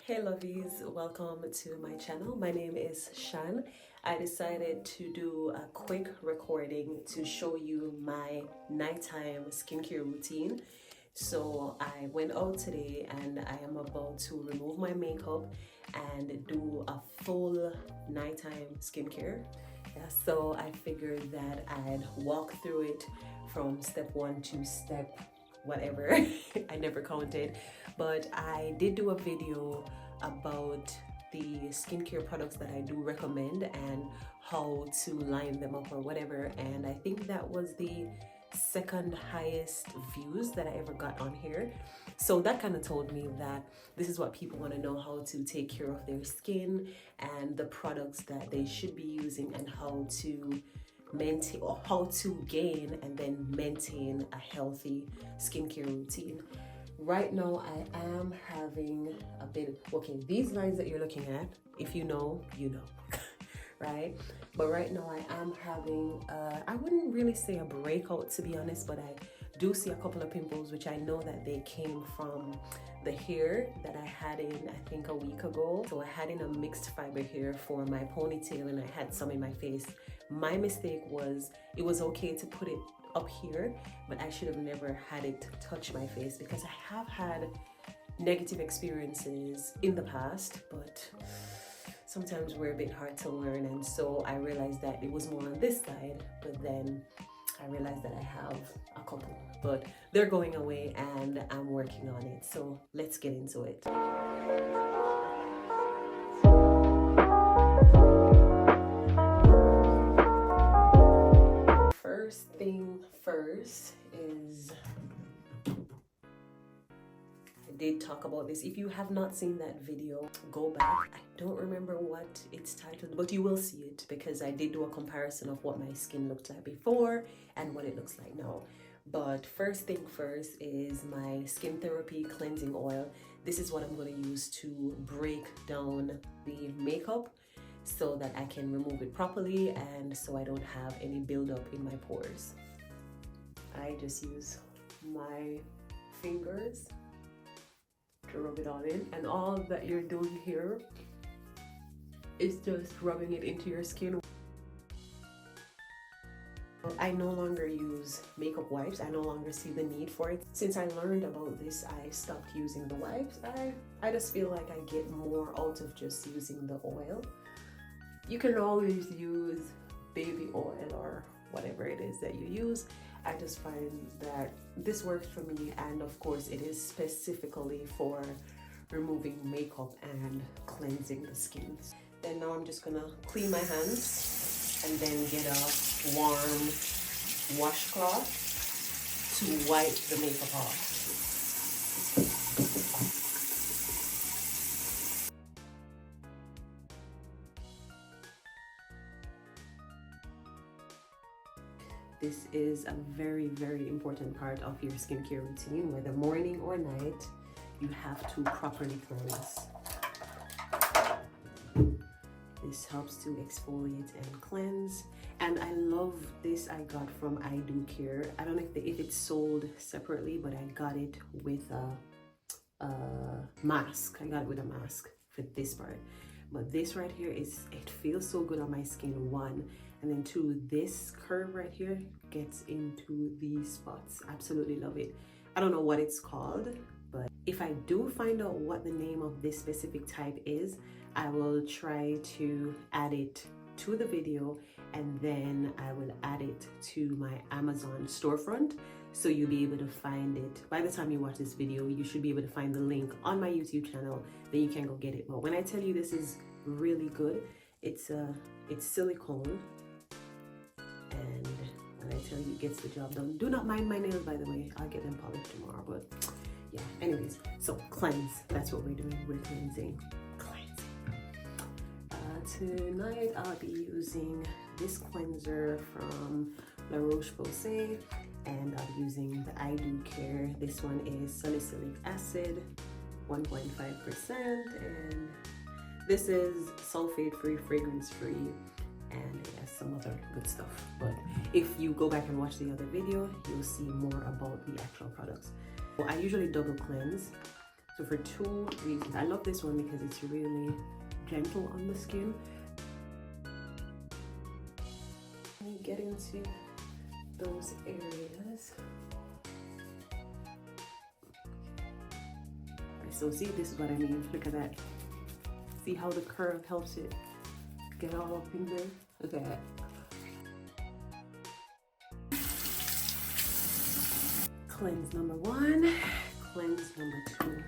Hey lovies, welcome to my channel. My name is Shan. I decided to do a quick recording to show you my nighttime skincare routine. So I went out today and I am about to remove my makeup and do a full nighttime skincare. So I figured that I'd walk through it from step one to step whatever. I never counted, but I did do a video about the skincare products that I do recommend and how to line them up or whatever, and I think that was the second highest views that I ever got on here. So that kind of told me that this is what people want to know, how to take care of their skin and the products that they should be using and how to maintain or how to gain and then maintain a healthy skincare routine. Right now I am having a bit, okay, these lines that you're looking at, if you know, you know. Right? But right now I am having I wouldn't really say a breakout, to be honest, but I do see a couple of pimples, which I know that they came from the hair that I had in, I think, a week ago. So I had in a mixed fiber hair for my ponytail and I had some in my face. My mistake was it was okay to put it up here, but I should have never had it touch my face because I have had negative experiences in the past, but sometimes we're a bit hard to learn, and so I realized that it was more on this side, but then I realized that I have a couple, but they're going away and I'm working on it. So let's get into it. First thing first is, I did talk about this. If you have not seen that video, go back. I don't remember what it's titled, but you will see it because I did do a comparison of what my skin looked like before and what it looks like now. But first thing first is my skin therapy cleansing oil. This is what I'm going to use to break down the makeup so that I can remove it properly and so I don't have any buildup in my pores. I just use my fingers to rub it all in, and all that you're doing here is just rubbing it into your skin. I no longer use makeup wipes. I no longer see the need for it. Since I learned about this, I stopped using the wipes. I just feel like I get more out of just using the oil. You can always use baby oil or whatever it is that you use. I just find that this works for me, and of course it is specifically for removing makeup and cleansing the skin. Then now I'm just gonna clean my hands and then get a warm washcloth to wipe the makeup off. This is a very, very important part of your skincare routine, whether morning or night, you have to properly cleanse. This helps to exfoliate and cleanse. And I love this. I got from I Do Care. I don't know if it's sold separately, but I got it with a mask. I got it with a mask for this part. But this right here it feels so good on my skin, one. And then two, this curve right here gets into these spots. Absolutely love it. I don't know what it's called, but if I do find out what the name of this specific type is, I will try to add it to the video, and then I will add it to my Amazon storefront. So you'll be able to find it. By the time you watch this video, you should be able to find the link on my YouTube channel, then you can go get it. But when I tell you this is really good, it's silicone. And when I tell you it gets the job done. Do not mind my nails, by the way. I'll get them polished tomorrow, but yeah. Anyways, so cleanse. That's what we're doing. We're cleansing. Tonight I'll be using this cleanser from La Roche-Posay, and I'll be using the I Do Care. This one is salicylic acid, 1.5%, and this is sulfate-free, fragrance-free, and it has some other good stuff. But if you go back and watch the other video, you'll see more about the actual products. Well, I usually double cleanse. So for 2 reasons, I love this one because it's really gentle on the skin. Let me get into those areas. So see, this is what I mean. Look at that. See how the curve helps it get all up in there? Look at that. Cleanse number 1, cleanse number 2.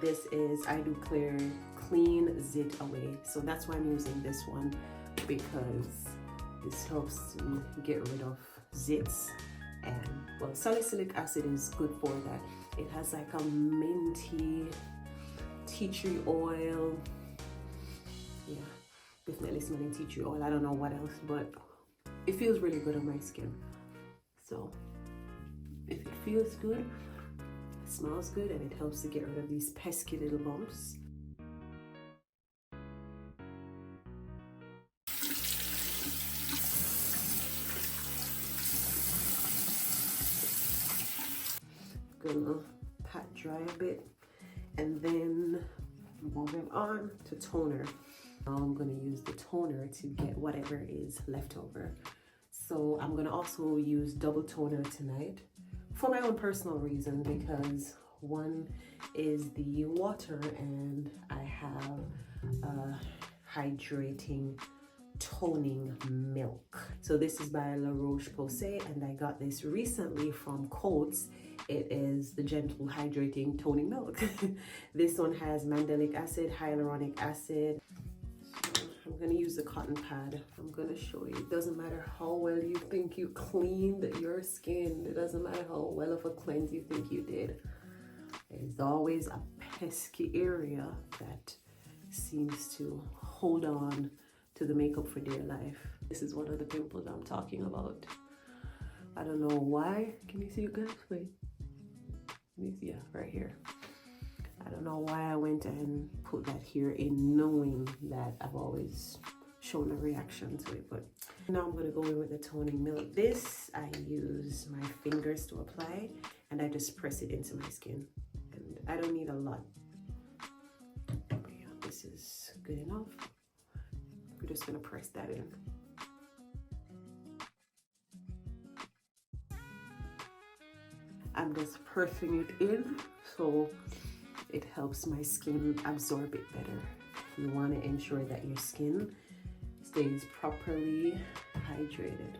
This is I Do Clear Clean Zit Away. So that's why I'm using this one, because this helps to get rid of zits. And well, salicylic acid is good for that. It has like a minty tea tree oil. Yeah, definitely smelling tea tree oil. I don't know what else, but it feels really good on my skin. So if it feels good, it smells good, and it helps to get rid of these pesky little bumps. Gonna pat dry a bit, and then moving on to toner. Now I'm gonna use the toner to get whatever is left over. So I'm gonna also use double toner tonight for my own personal reason, because one is the water, and I have hydrating toning milk. So this is by La Roche-Posay, and I got this recently from Coats. It is the gentle hydrating toning milk. This one has mandelic acid, hyaluronic acid. So I'm gonna use the cotton pad. I'm gonna show you. It doesn't matter how well you think you cleaned your skin. It doesn't matter how well of a cleanse you think you did. There's always a pesky area that seems to hold on to the makeup for dear life. This is one of the pimples I'm talking about. I don't know why. Can you see it, guys? Wait. Yeah, right here. I don't know why I went and put that here in knowing that I've always shown a reaction to it. But now I'm gonna go in with the toning milk. This I use my fingers to apply, and I just press it into my skin. And I don't need a lot. But yeah, this is good enough. We're just gonna press that in. I'm just pressing it in so it helps my skin absorb it better. You want to ensure that your skin stays properly hydrated.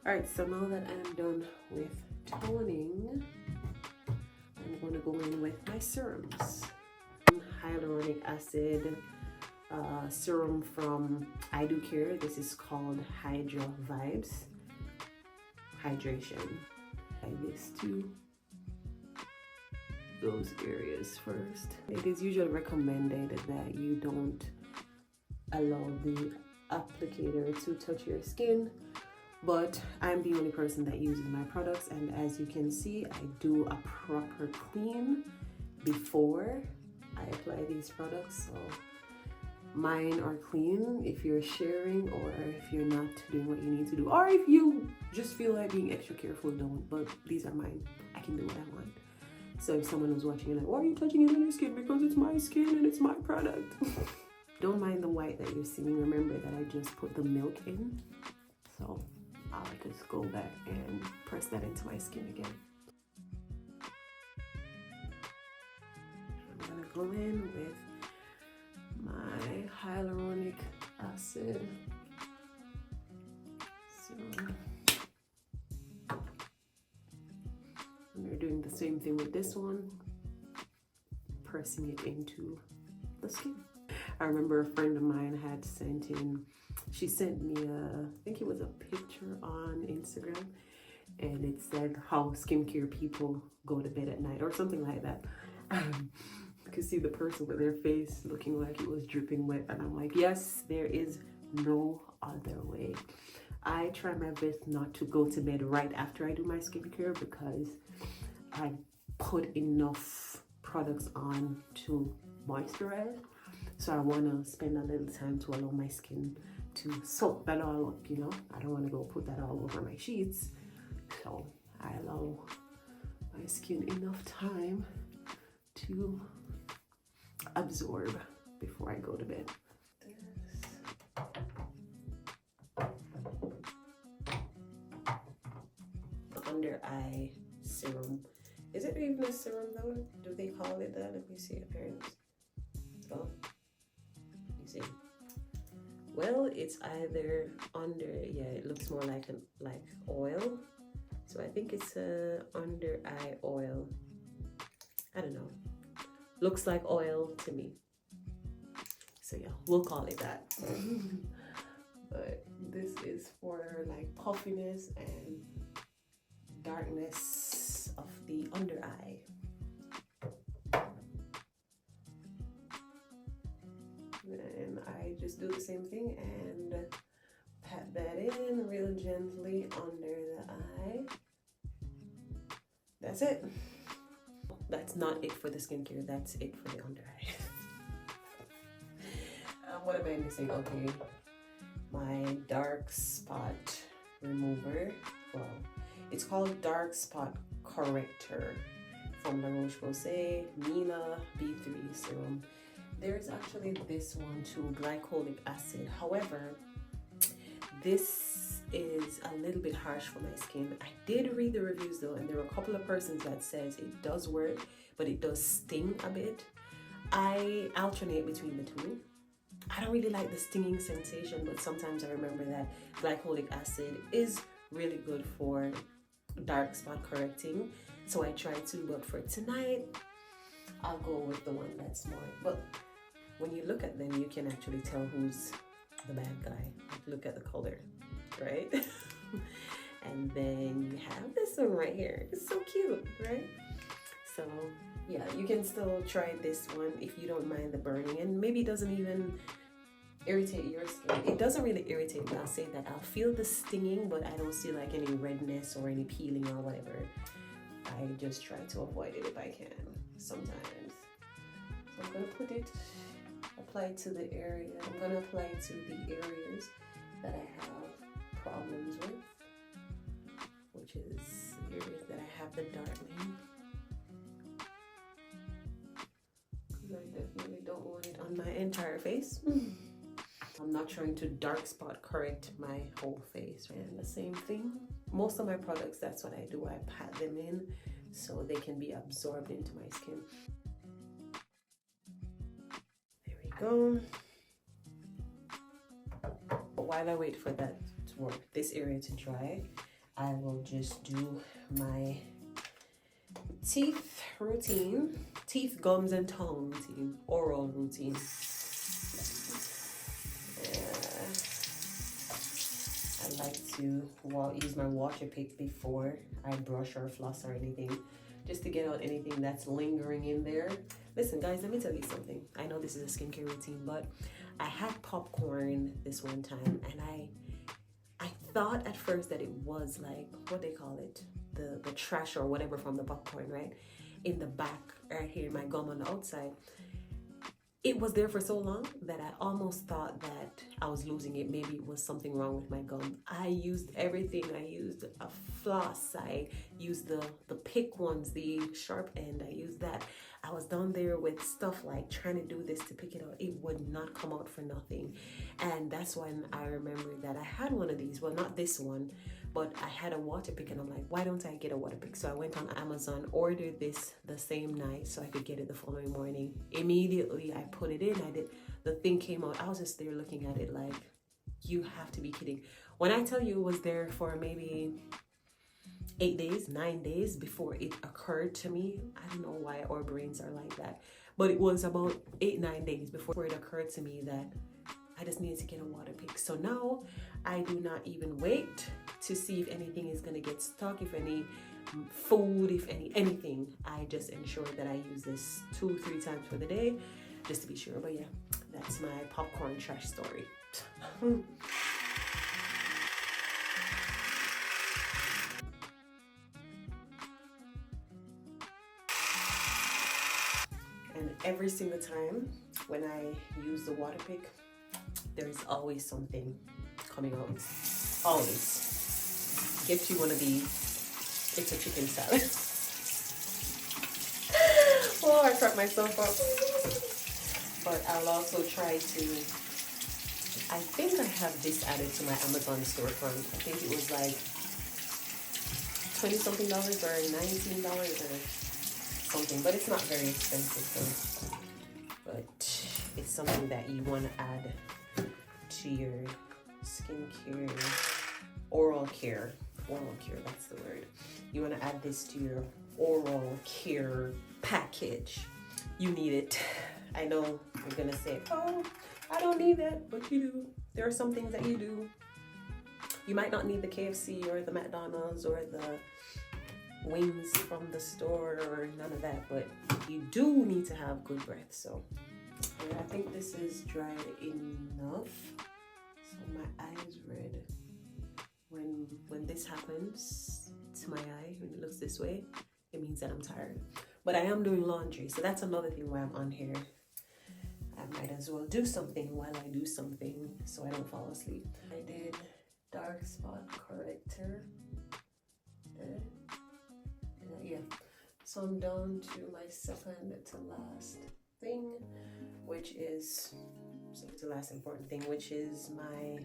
All right, so now that I'm done with toning, I'm going to go in with my serums. Hyaluronic acid serum from I Do Care. This is called Hydra Vibes Hydration. This to those areas first. It is usually recommended that you don't allow the applicator to touch your skin, but I'm the only person that uses my products, and as you can see, I do a proper clean before I apply these products. So mine are clean. If you're sharing, or if you're not doing what you need to do, or if you just feel like being extra careful, don't. But these are mine. I can do what I want. So if someone was watching and like, why are you touching it on your skin? Because it's my skin and it's my product. Don't mind the white that you're seeing. Remember that I just put the milk in. So I'll just go back and press that into my skin again. I'm gonna go in with my hyaluronic acid. So we're doing the same thing with this one, pressing it into the skin. I remember a friend of mine had sent in, she sent me I think it was a picture on Instagram, and it said how skincare people go to bed at night or something like that. You could see the person with their face looking like it was dripping wet, and I'm like, yes, there is no other way. I try my best not to go to bed right after I do my skincare, because I put enough products on to moisturize. So I want to spend a little time to allow my skin to soak that all up, you know. I don't want to go put that all over my sheets. So I allow my skin enough time to absorb before I go to bed. Under eye serum. Is it even a serum though? Do they call it that? Let me see appearance. Oh, you see. Well, it's either under, yeah, it looks more like oil. So I think it's a under eye oil. I don't know. Looks like oil to me. So yeah, we'll call it that. But this is for like puffiness and darkness of the under eye. And I just do the same thing and pat that in real gently under the eye. That's it. That's not it for the skincare, that's it for the under eye. What am I missing? Okay, my dark spot remover. Well, it's called dark spot corrector from La Roche-Posay Mina B3 serum. There's actually this one too, glycolic acid. However, this is a little bit harsh for my skin. I did read the reviews though, and there were a couple of persons that says it does work, but it does sting a bit. I alternate between the two. I don't really like the stinging sensation, but sometimes I remember that glycolic acid is really good for dark spot correcting, so I try to. But for tonight, I'll go with the one that's more. But when you look at them, you can actually tell who's the bad guy. Look at the color, right? And then you have this one right here. It's so cute, right? So yeah, you can still try this one if you don't mind the burning, and maybe it doesn't even irritate your skin. It doesn't really irritate me. I'll say that I'll feel the stinging, but I don't see like any redness or any peeling or whatever. I just try to avoid it if I can sometimes. So I'm gonna put it, apply to the area. I'm gonna apply to the areas that I have problems with, which is the areas that I have the darkening. I definitely don't want it on my entire face. I'm not trying to dark spot correct my whole face. And the same thing, most of my products, that's what I do. I pat them in so they can be absorbed into my skin. There we go. While I wait for that to work, this area to dry, I will just do my teeth routine, teeth, gums, and tongue routine, oral routine. I like to use my water pick before I brush or floss or anything, just to get out anything that's lingering in there. Listen guys, let me tell you something. I know this is a skincare routine, but I had popcorn this one time, and I thought at first that it was like, what they call it, the trash or whatever from the popcorn, right? In the back, right here, my gum on the outside. It was there for so long that I almost thought that I was losing it. Maybe it was something wrong with my gum. I used everything. I used a floss. I used the pick ones, the sharp end. I used that. I was down there with stuff like trying to do this to pick it out. It would not come out for nothing. And that's when I remembered that I had one of these. Well, not this one, but I had a water pick, and I'm like, why don't I get a water pick? So I went on Amazon, ordered this the same night so I could get it the following morning. Immediately I put it in. The thing came out. I was just there looking at it like, you have to be kidding. When I tell you it was there for maybe 8 days, 9 days before it occurred to me. I don't know why our brains are like that, but it was about 8-9 days before it occurred to me that I just needed to get a water pick. So now I do not even wait to see if anything is gonna get stuck, if any food, if anything. I just ensure that I use this 2-3 times for the day, just to be sure. But yeah, that's my popcorn trash story. And every single time when I use the water pick, there's always something coming out. Always. Get you one of these. It's a chicken salad. Oh, I cracked myself up. But I'll also try to, I think I have this added to my Amazon storefront. I think it was like $20 something or $19 or something, but it's not very expensive. So, but it's something that you want to add to your skincare, oral care, that's the word. You want to add this to your oral care package. You need it. I know you're gonna say, oh, I don't need that, but you do. There are some things that you do. You might not need the KFC or the McDonald's or the wings from the store or none of that, but you do need to have good breath. So yeah, I think this is dried enough. So my eye is red. When this happens to my eye, when it looks this way, it means that I'm tired. But I am doing laundry, so that's another thing why I'm on here. I might as well do something while I do something so I don't fall asleep. I did dark spot corrector. Yeah, so I'm down to my second to last thing, which is the last important thing, which is my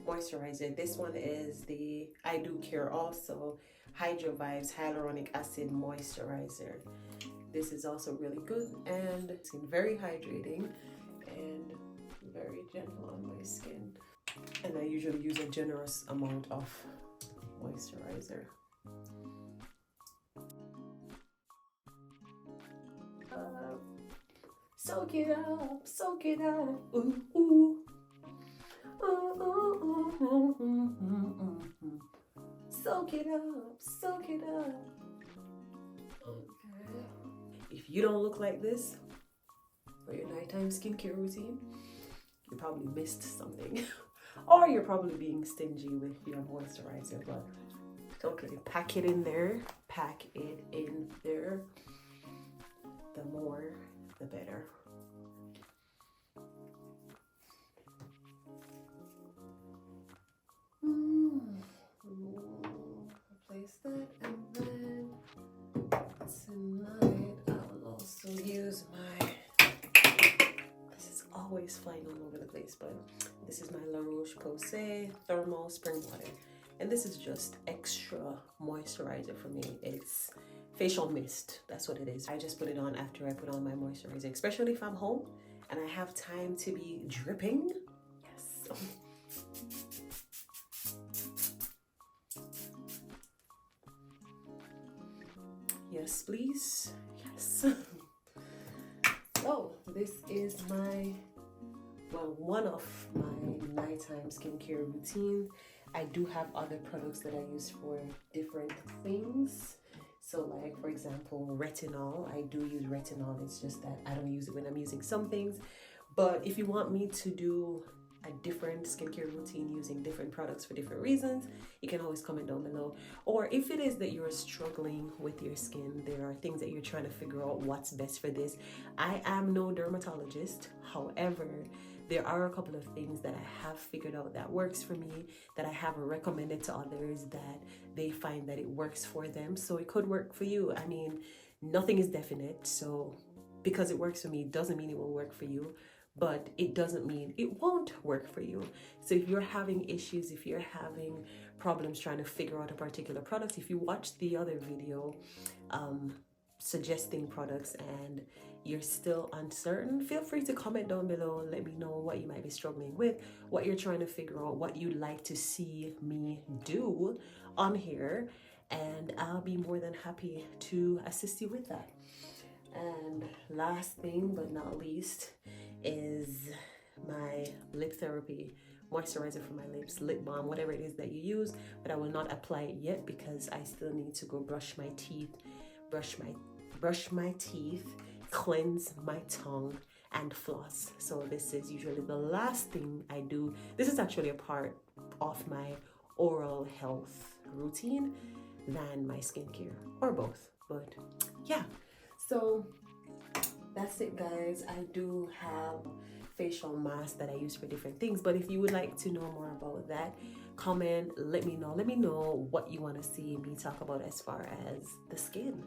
moisturizer. This one is the I Do Care Also Hydro Vibes Hyaluronic Acid Moisturizer. This is also really good and it's very hydrating and very gentle on my skin. And I usually use a generous amount of moisturizer. Soak it up, soak it up, ooh, ooh. Ooh, ooh, ooh, ooh, ooh, ooh. Soak it up, soak it up. Okay. If you don't look like this for your nighttime skincare routine, you probably missed something. Or you're probably being stingy with your moisturizer, but okay, pack it in there, pack it in there. The more, the better. Replace that, and then tonight I will also use my, this is always flying all over the place, but this is my La Roche-Posay Thermal Spring Water. And this is just extra moisturizer for me. It's facial mist, that's what it is. I just put it on after I put on my moisturizer, especially if I'm home and I have time to be dripping. Yes. Yes, please. Yes. So this is my, well, one of my nighttime skincare routine. I do have other products that I use for different things. So like, for example, retinol. I do use retinol. It's just that I don't use it when I'm using some things. But if you want me to do a different skincare routine using different products for different reasons, you can always comment down below. Or if it is that you're struggling with your skin, there are things that you're trying to figure out what's best for this. I am no dermatologist. However, there are a couple of things that I have figured out that works for me, that I have recommended to others, that they find that it works for them. So it could work for you. I mean, nothing is definite. So because it works for me doesn't mean it will work for you. But it doesn't mean it won't work for you. So if you're having issues, if you're having problems trying to figure out a particular product, if you watch the other video suggesting products and you're still uncertain, feel free to comment down below. Let me know what you might be struggling with, what you're trying to figure out, what you'd like to see me do on here, and I'll be more than happy to assist you with that. And last thing but not least is my lip therapy moisturizer for my lips, lip balm, whatever it is that you use, but I will not apply it yet because I still need to go brush my teeth, cleanse my tongue, and floss. So this is usually the last thing I do. This is actually a part of my oral health routine than my skincare, or both. But yeah, so that's it, guys. I do have facial masks that I use for different things, but if you would like to know more about that, comment, let me know what you want to see me talk about as far as the skin.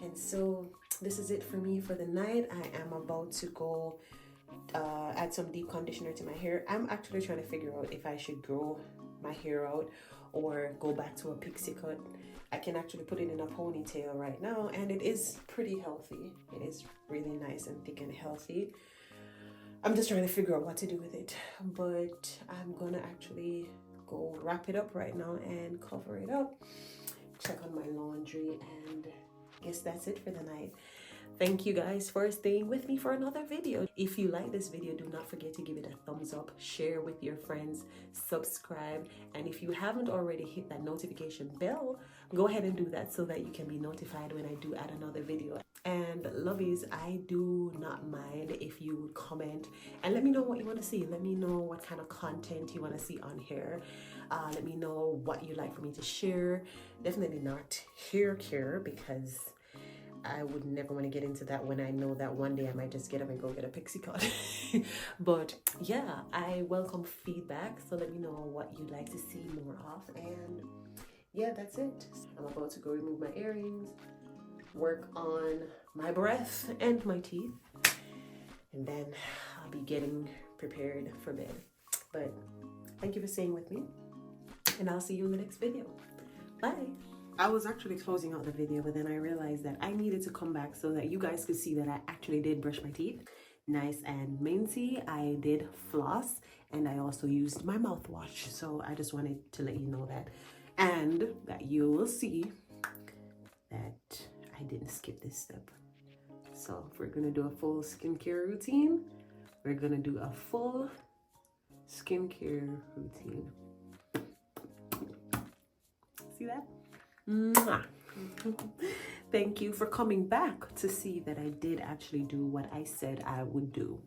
And so this is it for me for the night. I am about to go add some deep conditioner to my hair. I'm actually trying to figure out if I should grow my hair out or go back to a pixie cut. I can actually put it in a ponytail right now, and it is pretty healthy. It is really nice and thick and healthy. I'm just trying to figure out what to do with it, but I'm gonna actually go wrap it up right now and cover it up, check on my laundry, and I guess that's it for the night. Thank you guys for staying with me for another video. If you like this video, do not forget to give it a thumbs up, share with your friends, subscribe, and if you haven't already hit that notification bell, go ahead and do that so that you can be notified when I do add another video. And lovies, I do not mind if you would comment and let me know what you want to see. Let me know what kind of content you want to see on here. Let me know what you like for me to share. Definitely not hair care, because I would never want to get into that when I know that one day I might just get up and go get a pixie cut. But yeah, I welcome feedback, so let me know what you'd like to see more of. And yeah, that's it. I'm about to go remove my earrings, work on my breath and my teeth, and then I'll be getting prepared for bed. But thank you for staying with me, and I'll see you in the next video. Bye. I was actually closing out the video, but then I realized that I needed to come back so that you guys could see that I actually did brush my teeth nice and minty. I did floss, and I also used my mouthwash. So I just wanted to let you know that, and that you will see that I didn't skip this step. So if we're gonna do a full skincare routine, we're gonna do a full skincare routine. See that? Mwah. Thank you for coming back to see that I did actually do what I said I would do.